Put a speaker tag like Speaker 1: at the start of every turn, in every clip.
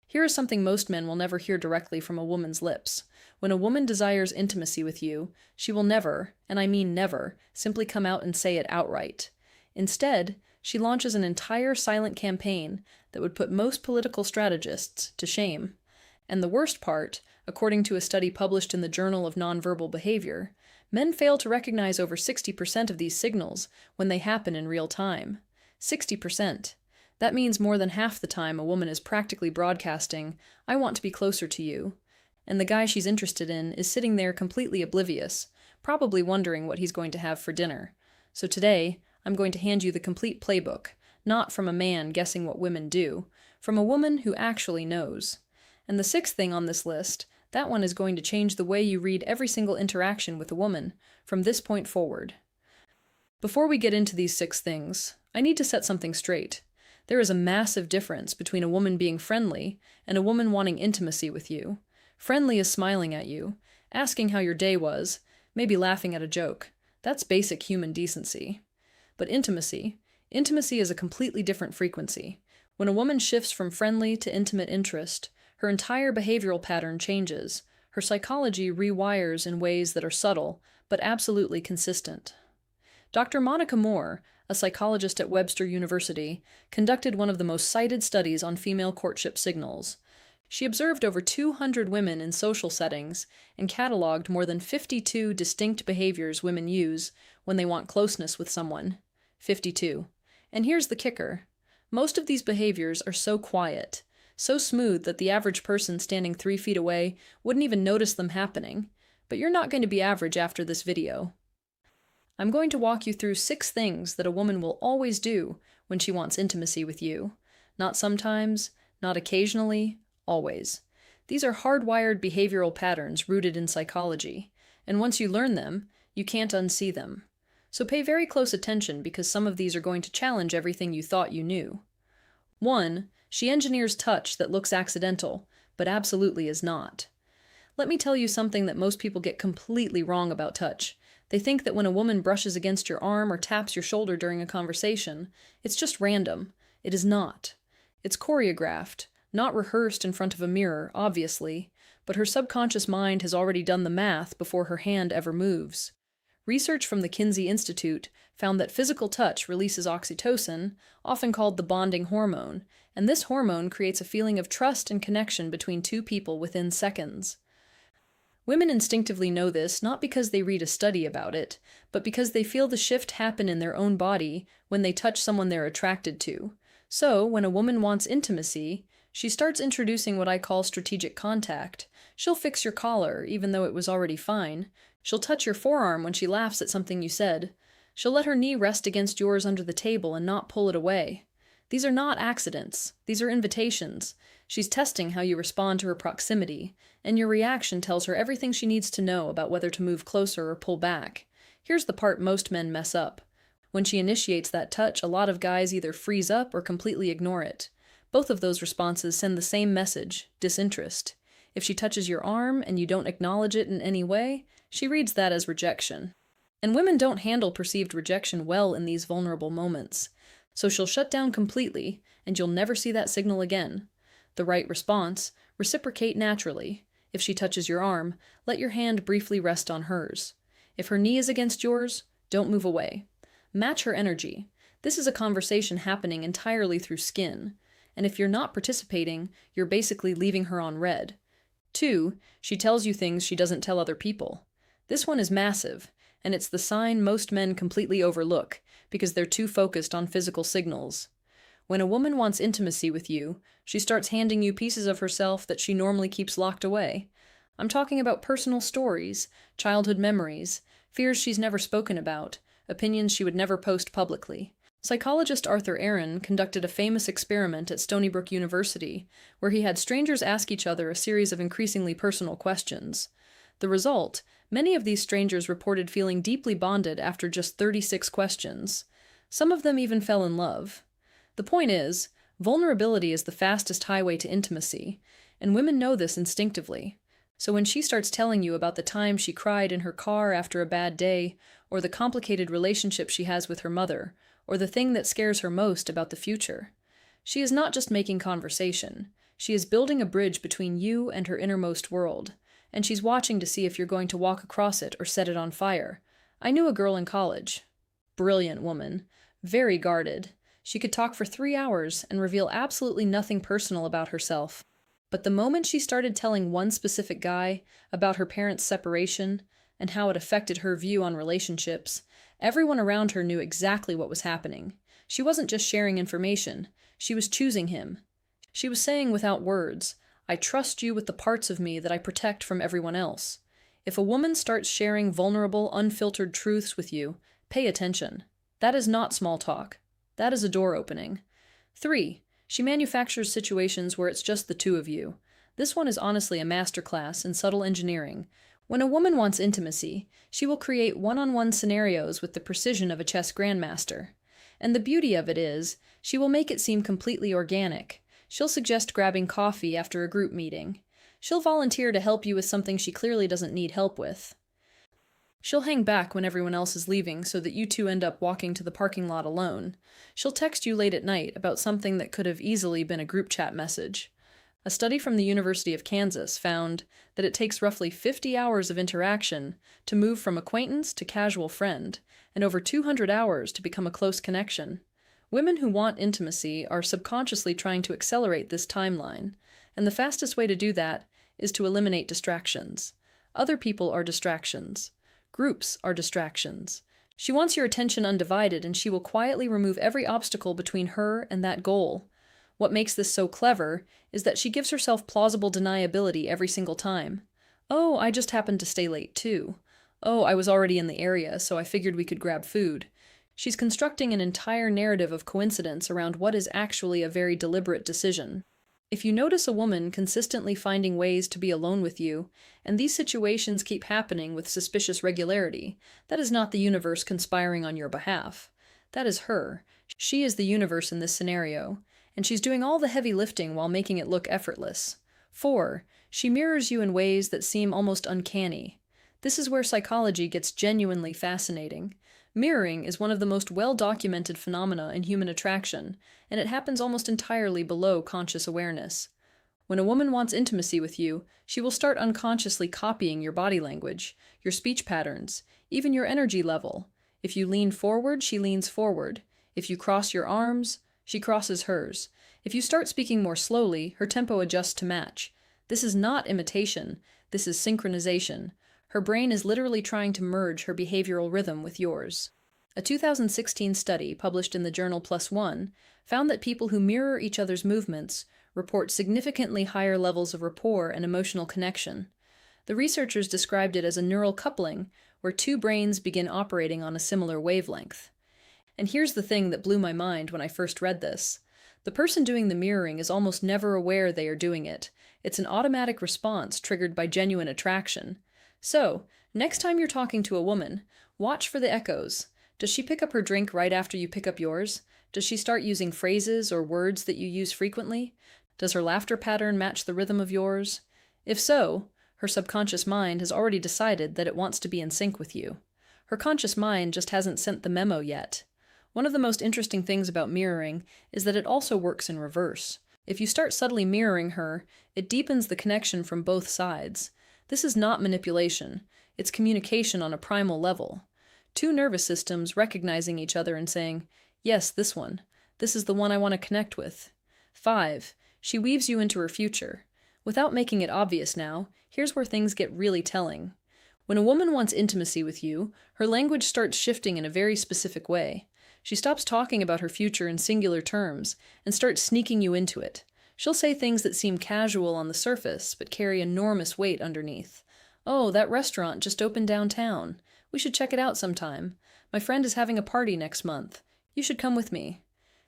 Speaker 1: Here is something most men will never hear directly from a woman's lips. When a woman desires intimacy with you, she will never, and I mean never, simply come out and say it outright. Instead, she launches an entire silent campaign that would put most political strategists to shame. And the worst part, according to a study published in the Journal of Nonverbal Behavior, men fail to recognize over 60% of these signals when they happen in real time. 60%. That means more than half the time a woman is practically broadcasting, "I want to be closer to you," and the guy she's interested in is sitting there completely oblivious, probably wondering what he's going to have for dinner. So today, I'm going to hand you the complete playbook, not from a man guessing what women do, from a woman who actually knows. And the sixth thing on this list, that one is going to change the way you read every single interaction with a woman from this point forward. Before we get into these 6 things, I need to set something straight. There is a massive difference between a woman being friendly and a woman wanting intimacy with you. Friendly is smiling at you, asking how your day was, maybe laughing at a joke. That's basic human decency. But intimacy is a completely different frequency. When a woman shifts from friendly to intimate interest, her entire behavioral pattern changes. Her psychology rewires in ways that are subtle, but absolutely consistent. Dr. Monica Moore, a psychologist at Webster University, conducted one of the most cited studies on female courtship signals. She observed over 200 women in social settings and cataloged more than 52 distinct behaviors women use when they want closeness with someone. 52. And here's the kicker. Most of these behaviors are so quiet, so smooth that the average person standing 3 feet away wouldn't even notice them happening. But you're not going to be average after this video. I'm going to walk you through 6 things that a woman will always do when she wants intimacy with you. Not sometimes, not occasionally, always. These are hardwired behavioral patterns rooted in psychology, and once you learn them, you can't unsee them. So pay very close attention because some of these are going to challenge everything you thought you knew. 1. She engineers touch that looks accidental, but absolutely is not. Let me tell you something that most people get completely wrong about touch. They think that when a woman brushes against your arm or taps your shoulder during a conversation, it's just random. It is not. It's choreographed, not rehearsed in front of a mirror, obviously, but her subconscious mind has already done the math before her hand ever moves. Research from the Kinsey Institute found that physical touch releases oxytocin, often called the bonding hormone, and this hormone creates a feeling of trust and connection between 2 people within seconds. Women instinctively know this not because they read a study about it, but because they feel the shift happen in their own body when they touch someone they're attracted to. So, when a woman wants intimacy, she starts introducing what I call strategic contact. She'll fix your collar, even though it was already fine. She'll touch your forearm when she laughs at something you said. She'll let her knee rest against yours under the table and not pull it away. These are not accidents. These are invitations. She's testing how you respond to her proximity, and your reaction tells her everything she needs to know about whether to move closer or pull back. Here's the part most men mess up. When she initiates that touch, a lot of guys either freeze up or completely ignore it. Both of those responses send the same message, disinterest. If she touches your arm and you don't acknowledge it in any way, she reads that as rejection. And women don't handle perceived rejection well in these vulnerable moments. So she'll shut down completely, and you'll never see that signal again. The right response, reciprocate naturally. If she touches your arm, let your hand briefly rest on hers. If her knee is against yours, don't move away. Match her energy. This is a conversation happening entirely through skin. And if you're not participating, you're basically leaving her on red. 2. She tells you things she doesn't tell other people. This one is massive, and it's the sign most men completely overlook because they're too focused on physical signals. When a woman wants intimacy with you, she starts handing you pieces of herself that she normally keeps locked away. I'm talking about personal stories, childhood memories, fears she's never spoken about, opinions she would never post publicly. Psychologist Arthur Aaron conducted a famous experiment at Stony Brook University, where he had strangers ask each other a series of increasingly personal questions. The result, many of these strangers reported feeling deeply bonded after just 36 questions. Some of them even fell in love. The point is, vulnerability is the fastest highway to intimacy, and women know this instinctively. So when she starts telling you about the time she cried in her car after a bad day, or the complicated relationship she has with her mother, or the thing that scares her most about the future, she is not just making conversation. She is building a bridge between you and her innermost world, and she's watching to see if you're going to walk across it or set it on fire. I knew a girl in college. Brilliant woman. Very guarded. She could talk for 3 hours and reveal absolutely nothing personal about herself. But the moment she started telling one specific guy about her parents' separation and how it affected her view on relationships, everyone around her knew exactly what was happening. She wasn't just sharing information, she was choosing him. She was saying without words, "I trust you with the parts of me that I protect from everyone else." If a woman starts sharing vulnerable, unfiltered truths with you, pay attention. That is not small talk. That is a door opening. 3. She manufactures situations where it's just the two of you. This one is honestly a masterclass in subtle engineering. When a woman wants intimacy, she will create one-on-one scenarios with the precision of a chess grandmaster. And the beauty of it is, she will make it seem completely organic. She'll suggest grabbing coffee after a group meeting. She'll volunteer to help you with something she clearly doesn't need help with. She'll hang back when everyone else is leaving so that you two end up walking to the parking lot alone. She'll text you late at night about something that could have easily been a group chat message. A study from the University of Kansas found that it takes roughly 50 hours of interaction to move from acquaintance to casual friend, and over 200 hours to become a close connection. Women who want intimacy are subconsciously trying to accelerate this timeline, and the fastest way to do that is to eliminate distractions. Other people are distractions. Groups are distractions. She wants your attention undivided, and she will quietly remove every obstacle between her and that goal. What makes this so clever is that she gives herself plausible deniability every single time. "Oh, I just happened to stay late too. Oh, I was already in the area, so I figured we could grab food." She's constructing an entire narrative of coincidence around what is actually a very deliberate decision. If you notice a woman consistently finding ways to be alone with you, and these situations keep happening with suspicious regularity, that is not the universe conspiring on your behalf. That is her. She is the universe in this scenario, and she's doing all the heavy lifting while making it look effortless. 4. She mirrors you in ways that seem almost uncanny. This is where psychology gets genuinely fascinating. Mirroring is one of the most well-documented phenomena in human attraction, and it happens almost entirely below conscious awareness. When a woman wants intimacy with you, she will start unconsciously copying your body language, your speech patterns, even your energy level. If you lean forward, she leans forward. If you cross your arms, she crosses hers. If you start speaking more slowly, her tempo adjusts to match. This is not imitation, this is synchronization. Her brain is literally trying to merge her behavioral rhythm with yours. A 2016 study published in the journal PLOS ONE found that people who mirror each other's movements report significantly higher levels of rapport and emotional connection. The researchers described it as a neural coupling, where two brains begin operating on a similar wavelength. And here's the thing that blew my mind when I first read this. The person doing the mirroring is almost never aware they are doing it. It's an automatic response triggered by genuine attraction. So, next time you're talking to a woman, watch for the echoes. Does she pick up her drink right after you pick up yours? Does she start using phrases or words that you use frequently? Does her laughter pattern match the rhythm of yours? If so, her subconscious mind has already decided that it wants to be in sync with you. Her conscious mind just hasn't sent the memo yet. One of the most interesting things about mirroring is that it also works in reverse. If you start subtly mirroring her, it deepens the connection from both sides. This is not manipulation, it's communication on a primal level. Two nervous systems recognizing each other and saying, "Yes, this one. This is the one I want to connect with." 5. She weaves you into her future. Without making it obvious now, here's where things get really telling. When a woman wants intimacy with you, her language starts shifting in a very specific way. She stops talking about her future in singular terms and starts sneaking you into it. She'll say things that seem casual on the surface, but carry enormous weight underneath. "Oh, that restaurant just opened downtown. We should check it out sometime. My friend is having a party next month. You should come with me.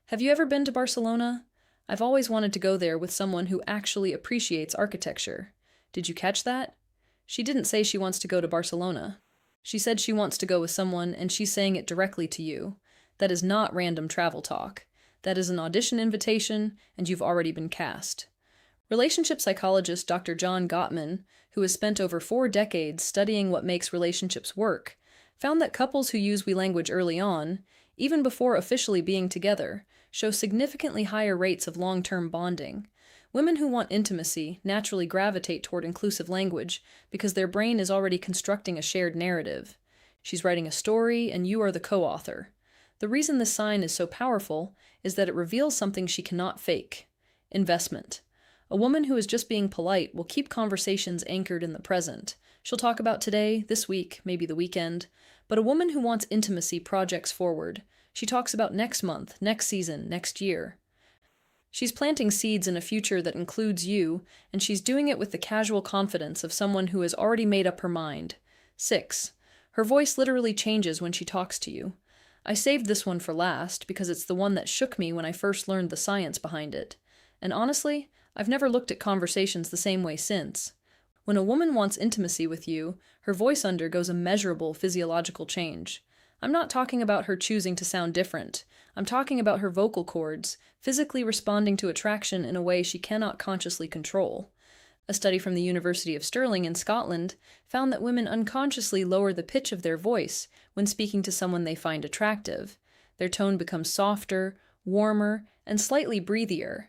Speaker 1: Have you ever been to Barcelona? I've always wanted to go there with someone who actually appreciates architecture. Did you catch that?" She didn't say she wants to go to Barcelona. She said she wants to go with someone, and she's saying it directly to you. That is not random travel talk. That is an audition invitation, and you've already been cast. Relationship psychologist Dr. John Gottman, who has spent over 4 decades studying what makes relationships work, found that couples who use we language early on, even before officially being together, show significantly higher rates of long-term bonding. Women who want intimacy naturally gravitate toward inclusive language because their brain is already constructing a shared narrative. She's writing a story, and you are the co-author. The reason this sign is so powerful is that it reveals something she cannot fake: investment. A woman who is just being polite will keep conversations anchored in the present. She'll talk about today, this week, maybe the weekend. But a woman who wants intimacy projects forward. She talks about next month, next season, next year. She's planting seeds in a future that includes you, and she's doing it with the casual confidence of someone who has already made up her mind. 6. Her voice literally changes when she talks to you. I saved this one for last because it's the one that shook me when I first learned the science behind it. And honestly, I've never looked at conversations the same way since. When a woman wants intimacy with you, her voice undergoes a measurable physiological change. I'm not talking about her choosing to sound different. I'm talking about her vocal cords physically responding to attraction in a way she cannot consciously control. A study from the University of Stirling in Scotland found that women unconsciously lower the pitch of their voice when speaking to someone they find attractive. Their tone becomes softer, warmer, and slightly breathier.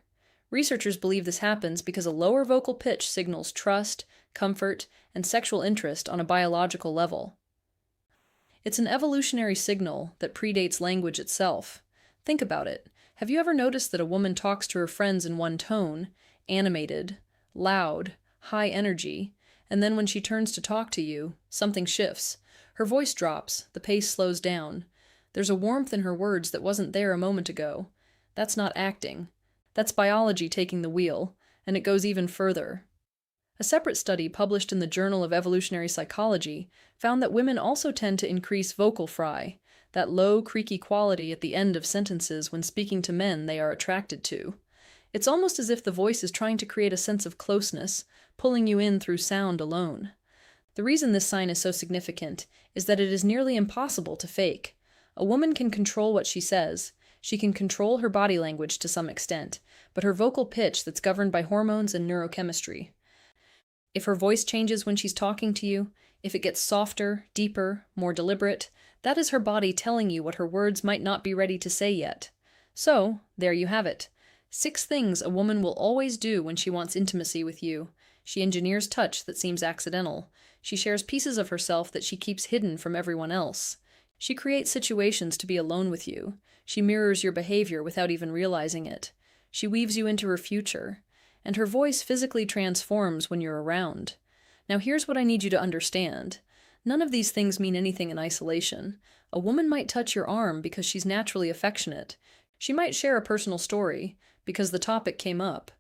Speaker 1: Researchers believe this happens because a lower vocal pitch signals trust, comfort, and sexual interest on a biological level. It's an evolutionary signal that predates language itself. Think about it. Have you ever noticed that a woman talks to her friends in one tone, animated, loud, high energy, and then when she turns to talk to you, something shifts. Her voice drops, the pace slows down. There's a warmth in her words that wasn't there a moment ago. That's not acting. That's biology taking the wheel, and it goes even further. A separate study published in the Journal of Evolutionary Psychology found that women also tend to increase vocal fry, that low, creaky quality at the end of sentences when speaking to men they are attracted to. It's almost as if the voice is trying to create a sense of closeness, pulling you in through sound alone. The reason this sign is so significant is that it is nearly impossible to fake. A woman can control what she says. She can control her body language to some extent, but her vocal pitch that's governed by hormones and neurochemistry. If her voice changes when she's talking to you, if it gets softer, deeper, more deliberate, that is her body telling you what her words might not be ready to say yet. So, there you have it. 6 things a woman will always do when she wants intimacy with you. She engineers touch that seems accidental. She shares pieces of herself that she keeps hidden from everyone else. She creates situations to be alone with you. She mirrors your behavior without even realizing it. She weaves you into her future. And her voice physically transforms when you're around. Now here's what I need you to understand. None of these things mean anything in isolation. A woman might touch your arm because she's naturally affectionate. She might share a personal story because the topic came up.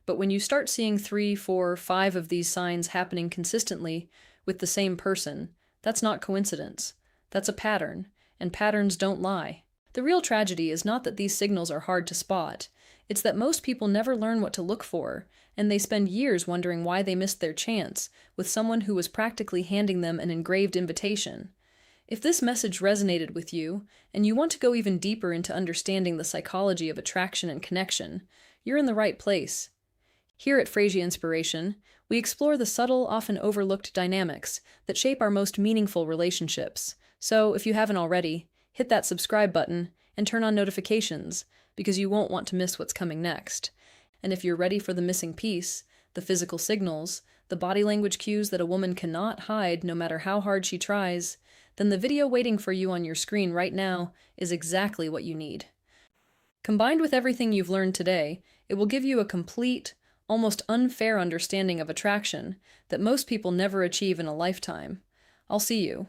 Speaker 1: But when you start seeing 3, 4, 5 of these signs happening consistently with the same person, that's not coincidence. That's a pattern, and patterns don't lie. The real tragedy is not that these signals are hard to spot. It's that most people never learn what to look for, and they spend years wondering why they missed their chance with someone who was practically handing them an engraved invitation. If this message resonated with you, and you want to go even deeper into understanding the psychology of attraction and connection, you're in the right place. Here at Phrasia Inspiration, we explore the subtle, often overlooked dynamics that shape our most meaningful relationships. So, if you haven't already, hit that subscribe button and turn on notifications, because you won't want to miss what's coming next. And if you're ready for the missing piece, the physical signals, the body language cues that a woman cannot hide no matter how hard she tries, then the video waiting for you on your screen right now is exactly what you need. Combined with everything you've learned today, it will give you a complete, almost unfair understanding of attraction that most people never achieve in a lifetime. I'll see you.